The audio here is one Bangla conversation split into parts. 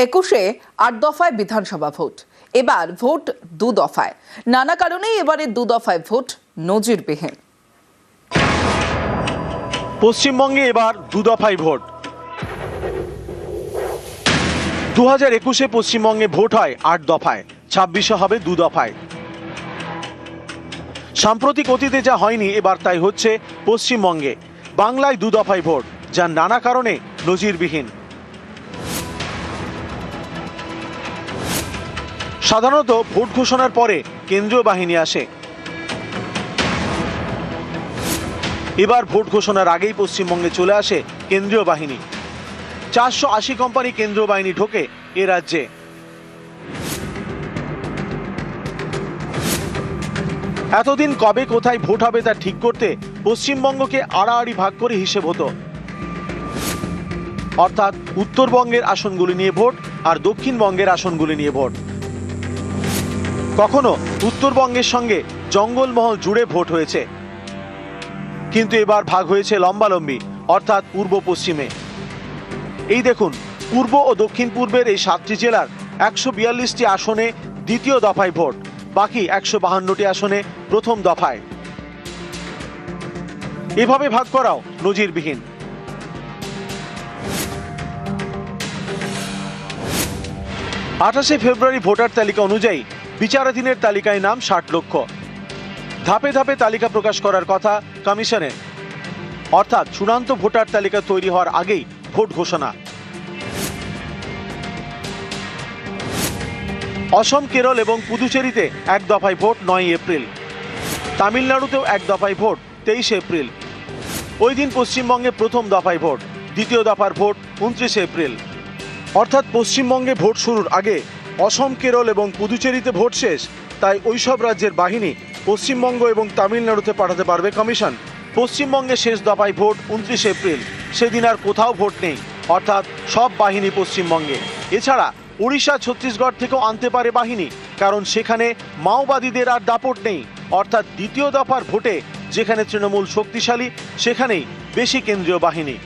21-এ 8 দফায় বিধানসভা ভোট। এবার ভোট 2 দফায়। নানা কারণেই এবারে 2 দফায় ভোট নজিরবিহীন। পশ্চিমবঙ্গে এবার 2 দফায় ভোট। 2021-এ পশ্চিমবঙ্গে ভোট হয় 8 দফায়, 26-এ হবে 2 দফায়। সাম্প্রতিক অতীতে যা হয়নি এবার তাই হচ্ছে পশ্চিমবঙ্গে। বাংলায় 2 দফায় ভোট, যা নানা কারণে নজিরবিহীন। সাধারণত ভোট ঘোষণার পরে কেন্দ্রীয় বাহিনী আসে। এবার ভোট ঘোষণার আগেই পশ্চিমবঙ্গে চলে আসে কেন্দ্রীয় বাহিনী। 480 কোম্পানি কেন্দ্রীয় বাহিনী ঢোকে এ রাজ্যে। এতদিন কবে কোথায় ভোট হবে তা ঠিক করতে পশ্চিমবঙ্গকে আড়াআড়ি ভাগ করে হিসেব হতো। অর্থাৎ উত্তরবঙ্গের আসনগুলি নিয়ে ভোট আর দক্ষিণবঙ্গের আসনগুলি নিয়ে ভোট। কখনো উত্তরবঙ্গের সঙ্গে জঙ্গলমহল জুড়ে ভোট হয়েছে, কিন্তু এবার ভাগ হয়েছে লম্বালম্বি, অর্থাৎ পূর্ব পশ্চিমে। এই দেখুন, পূর্ব ও দক্ষিণ পূর্বের এই 7টি জেলার 142টি আসনে দ্বিতীয় দফায় ভোট, বাকি 152টি আসনে প্রথম দফায়। এভাবে ভাগ করাও নজিরবিহীন। 28শে ফেব্রুয়ারি ভোটার তালিকা অনুযায়ী বিচারাধীনের তালিকায় নাম 60 লক্ষ। ধাপে ধাপে তালিকা প্রকাশ করার কথা কমিশনের, অর্থাৎ চূড়ান্ত ভোটার তালিকা তৈরি হওয়ার আগেই ভোট ঘোষণা। অসম, কেরল এবং পুদুচেরিতে 1 দফায় ভোট 9 এপ্রিল। তামিলনাড়ুতেও 1 দফায় ভোট 23 এপ্রিল। ওই দিন পশ্চিমবঙ্গে প্রথম দফায় ভোট, দ্বিতীয় দফার ভোট 29 এপ্রিল। অর্থাৎ পশ্চিমবঙ্গে ভোট শুরুর আগে অসম, কেরল এবং পুদুচেরিতে ভোট শেষ, তাই ওইসব রাজ্যের বাহিনী পশ্চিমবঙ্গ এবং তামিলনাড়ুতে পাঠাতে পারবে কমিশন। পশ্চিমবঙ্গে শেষ দফায় ভোট 29 এপ্রিল। সেদিন আর কোথাও ভোট নেই, অর্থাৎ সব বাহিনী পশ্চিমবঙ্গে। এছাড়া উড়িষ্যা, ছত্তিশগড় থেকেও আনতে পারে বাহিনী, কারণ সেখানে মাওবাদীদের আর দাপট নেই। অর্থাৎ দ্বিতীয় দফার ভোটে যেখানে তৃণমূল শক্তিশালী, সেখানেই বেশি কেন্দ্রীয় বাহিনী।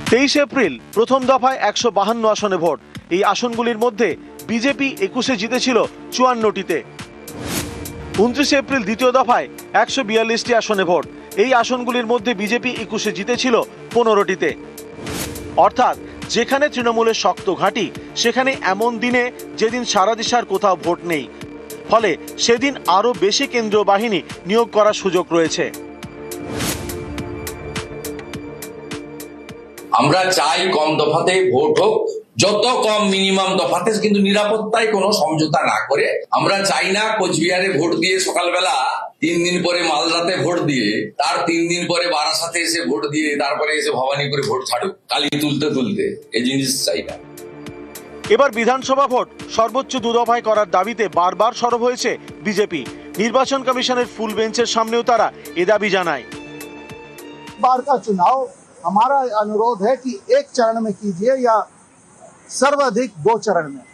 23 এপ্রিল প্রথম দফায় 152 আসনে ভোট। এই আসনগুলির মধ্যে বিজেপি 21-এ জিতেছিল 54টিতে। 29 এপ্রিল দ্বিতীয় দফায় 142টি আসনে ভোট। এই আসনগুলির মধ্যে বিজেপি 21-এ জিতেছিল 15টিতে। অর্থাৎ যেখানে তৃণমূলের শক্ত ঘাঁটি, সেখানে এমন দিনে যেদিন সারা দেশে আর কোথাও ভোট নেই, ফলে সেদিন আরো বেশি কেন্দ্রীয় বাহিনী নিয়োগ করার সুযোগ রয়েছে। আমরা চাই কম দফাতে ভোট হোক, যত কম মিনিমাম দফাতে, কিন্তু নিরাপত্তায় কোনো সমঝোতা না করে। আমরা চাই না কোচবিহারে ভোট দিয়ে সকালবেলা 3 দিন পরে মালদাতে ভোট দিয়ে, তার 3 দিন পরে বারাসাতে এসে ভোট দিয়ে, তারপরে এসে ভবানীপুরে ভোট ছাড়ুক কালি তুলতে তুলতে। এই জিনিস চাই না। এবার বিধানসভা ভোট সর্বোচ্চ 2 দফায় করার দাবিতে বারবার সরব হয়েছে বিজেপি। নির্বাচন কমিশনের ফুল বেঞ্চের সামনেও তারা এ দাবি জানায়। बार का चुनाव हमारा अनुरोध है कि 1 चरण में कीजिए या सर्वाधिक 2 चरण में।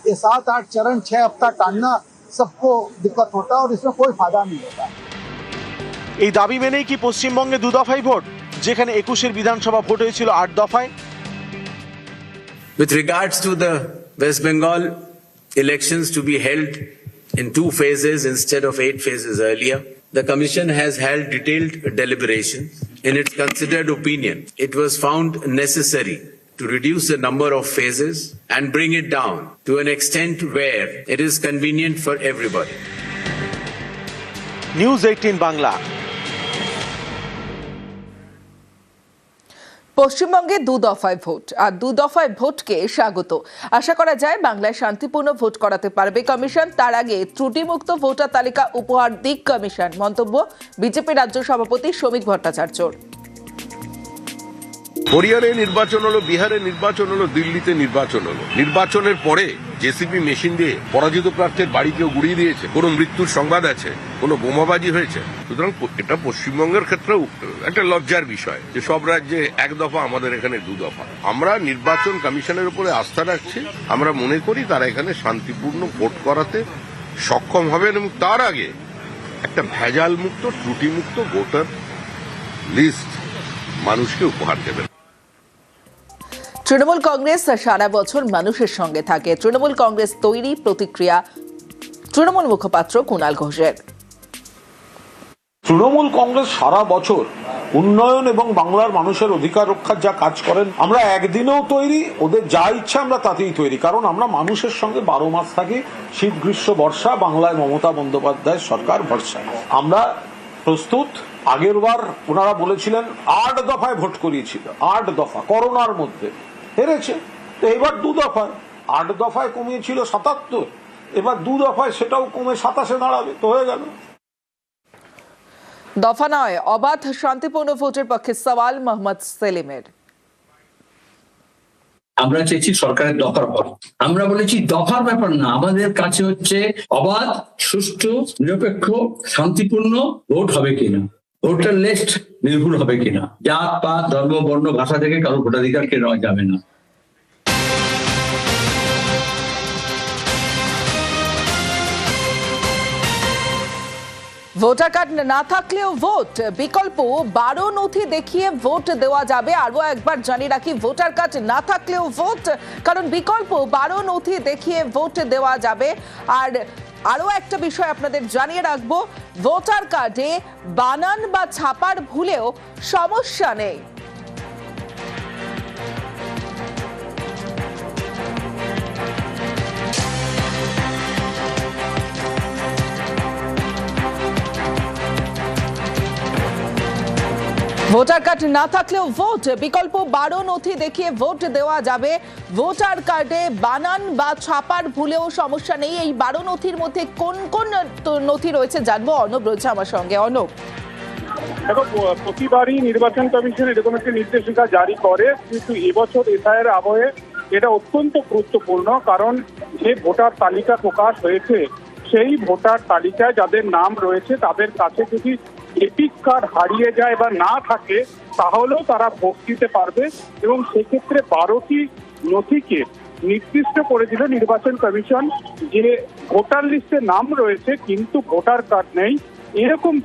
ये 7-8 चरण 6 हफ्ता टालना सबको दिक्कत होता है और इसमें कोई फायदा नहीं होता। এই দাবি মেনেই কি পশ্চিমবঙ্গে 2 দফায় ভোট, যেখানে 21-এর বিধানসভা ভোট হয়েছিল 8 দফায়? With regards to the West Bengal elections to be held in 2 phases instead of 8 phases earlier, the Commission has held detailed deliberation. In its considered opinion, it was found necessary to reduce the number of phases and bring it down to an extent where it is convenient for everybody. News 18 Bangla. পশ্চিমবঙ্গে 2 দফায় ভোট, আর 2 দফায় ভোটকে স্বাগত। আশা করা যায় বাংলায় শান্তিপূর্ণ ভোট করাতে পারবে কমিশন। তার আগে ত্রুটিমুক্ত ভোটার তালিকা উপহার দিক কমিশন। মন্তব্য বিজেপি রাজ্য সভাপতি শ্রমিক ভট্টাচার্যর। হরিয়ানায় নির্বাচন হলো, বিহারে নির্বাচন হলো, দিল্লিতে নির্বাচন হলো। নির্বাচনের পরে জেসিবি মেশিন দিয়ে পরাজিত প্রার্থীর বাড়ি কেউ গুড়িয়ে দিয়েছে, কোনো মৃত্যুর সংবাদ আছে, কোনো বোমাবাজি হয়েছে। সুতরাং এটা পশ্চিমবঙ্গের ক্ষেত্রেও একটা লজ্জার বিষয় যে সব রাজ্যে 1 দফা, আমাদের এখানে 2 দফা। আমরা নির্বাচন কমিশনের উপরে আস্থা রাখছি। আমরা মনে করি তারা এখানে শান্তিপূর্ণ ভোট করাতে সক্ষম হবেন, এবং তার আগে একটা ভেজাল মুক্ত, ত্রুটিমুক্ত ভোটার লিস্ট মানুষকে উপহার দেবেন। তৃণমূল কংগ্রেস সারা বছর মানুষের সঙ্গে থাকে। তৃণমূল কংগ্রেস তৈরি, প্রতিক্রিয়া তৃণমূল মুখপাত্র কুণাল ঘোষের। তৃণমূল কংগ্রেস সারা বছর উন্নয়ন এবং বাংলার মানুষের অধিকার রক্ষার যা কাজ করেন, আমরা একদিনেও তৈরি, ওদের যা ইচ্ছা আমরা তাতেই তৈরি, কারণ আমরা মানুষের সঙ্গে 12 মাস থাকি, শীত গ্রীষ্ম বর্ষা, বাংলায় মমতা বন্দ্যোপাধ্যায়ের সরকার ভরসা। আমরা প্রস্তুত। আগের বার ওনারা বলেছিলেন 8 দফায় ভোট করিয়েছিল, 8 দফা, করোনার মধ্যে হেরেছে। তো এবার 2 দফায়, 8 দফায় কমিয়েছিল 77, এবার 2 দফায় সেটাও কমে 27-এ দাঁড়াবে, তো হয়ে গেল। দফা নয়, অবাধ শান্তিপূর্ণ ভোটের পক্ষে সওয়াল মোহাম্মদ সেলিমের। আমরা চেয়েছি সরকারের দফার পর, আমরা বলেছি দফার ব্যাপার না, আমাদের কাছে হচ্ছে অবাধ, সুষ্ঠু, নিরপেক্ষ, শান্তিপূর্ণ ভোট হবে কিনা, ভোটার লিস্ট নির্ভুল হবে কিনা, জাত পাত ধর্ম বর্ণ ভাষা থেকে কারো ভোটাধিকার কেড়ে নেওয়া যাবে না। ভোটার কার্ড না থাকলেও ভোট, বিকল্প 12 নথি দেখিয়ে ভোট দেওয়া যাবে। আরও একবার জানিয়ে রাখি, ভোটার কার্ড না থাকলেও ভোট, কারণ বিকল্প 12 নথি দেখিয়ে ভোট দেওয়া যাবে। আর আরও একটা বিষয় আপনাদের জানিয়ে রাখবো, ভোটার কার্ডে বানান বা ছাপার ভুলেও সমস্যা নেই। ভোটার কার্ড না থাকলেও ভোট, বিকল্প 12 নথি দেখিয়ে ভোট দেওয়া যাবে। ভোটার কার্ডে বানান বা ছাপার ভুলেও সমস্যা নেই। এই 12 নথির মধ্যে কোন কোন নথি রয়েছে জানবো। অর্ণব রয়েছে আমার সঙ্গে। অর্ণব, দেখো, প্রতিবারই নির্বাচন কমিশন এরকম একটি নির্দেশিকা জারি করে, কিন্তু এবছর এসআইয়ের আবহে এটা অত্যন্ত গুরুত্বপূর্ণ, কারণ যে ভোটার তালিকা প্রকাশ হয়েছে সেই ভোটার তালিকায় যাদের নাম রয়েছে তাদের কাছে যদি এপিক কার্ড হারিয়ে যায় বা না থাকে তাহলেও তারা ভোট দিতে পারবে। এবং সেক্ষেত্রে 12টি নথিকে নির্দিষ্ট করে দিল নির্বাচন কমিশন, যে ভোটার লিস্টে নাম রয়েছে কিন্তু ভোটার কার্ড নেই, এরকম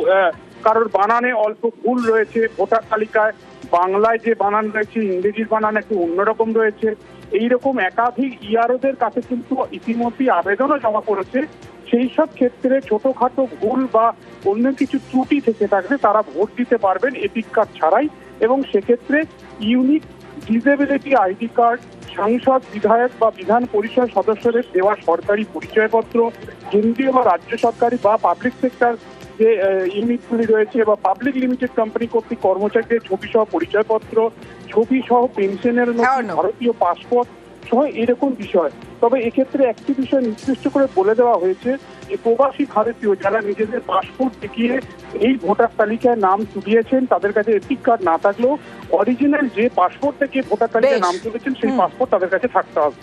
কারোর বানানে অল্প ভুল রয়েছে, ভোটার তালিকায় বাংলায় যে বানান রয়েছে ইংরেজির বানান একটু অন্যরকম রয়েছে, এইরকম একাধিক ইআরওদের কাছে কিন্তু ইতিমধ্যেই আবেদনও জমা পড়েছে। সেই সব ক্ষেত্রে ছোটখাটো ভুল বা অন্য কিছু ত্রুটি থেকে থাকলে তারা ভোট দিতে পারবেন এপিক কার্ড ছাড়াই। এবং সেক্ষেত্রে ইউনিক ডিসেবিলিটি আইডি কার্ড, সাংসদ, বিধায়ক বা বিধান পরিষদ সদস্যদের দেওয়া সরকারি পরিচয়পত্র, কেন্দ্রীয় বা রাজ্য সরকারি বা পাবলিক সেক্টর যে ইউনিটগুলি রয়েছে বা পাবলিক লিমিটেড কোম্পানি কর্তৃক কর্মচারীদের ছবি সহ পরিচয়পত্র, ছবি সহ পেনশনের নথি, ভারতীয় পাসপোর্ট সহ এরকম বিষয়। তবে এক্ষেত্রে একটি বিষয় নির্দিষ্ট করে বলে দেওয়া হয়েছে যে প্রবাসী ভারতীয় যারা নিজেদের পাসপোর্ট দেখিয়ে এই ভোটার তালিকায় নাম তুলিয়েছেন তাদের কাছে এপিক কার্ড না থাকলেও অরিজিনাল যে পাসপোর্ট থেকে ভোটার তালিকায় নাম তুলেছেন সেই পাসপোর্ট তাদের কাছে থাকতে হবে।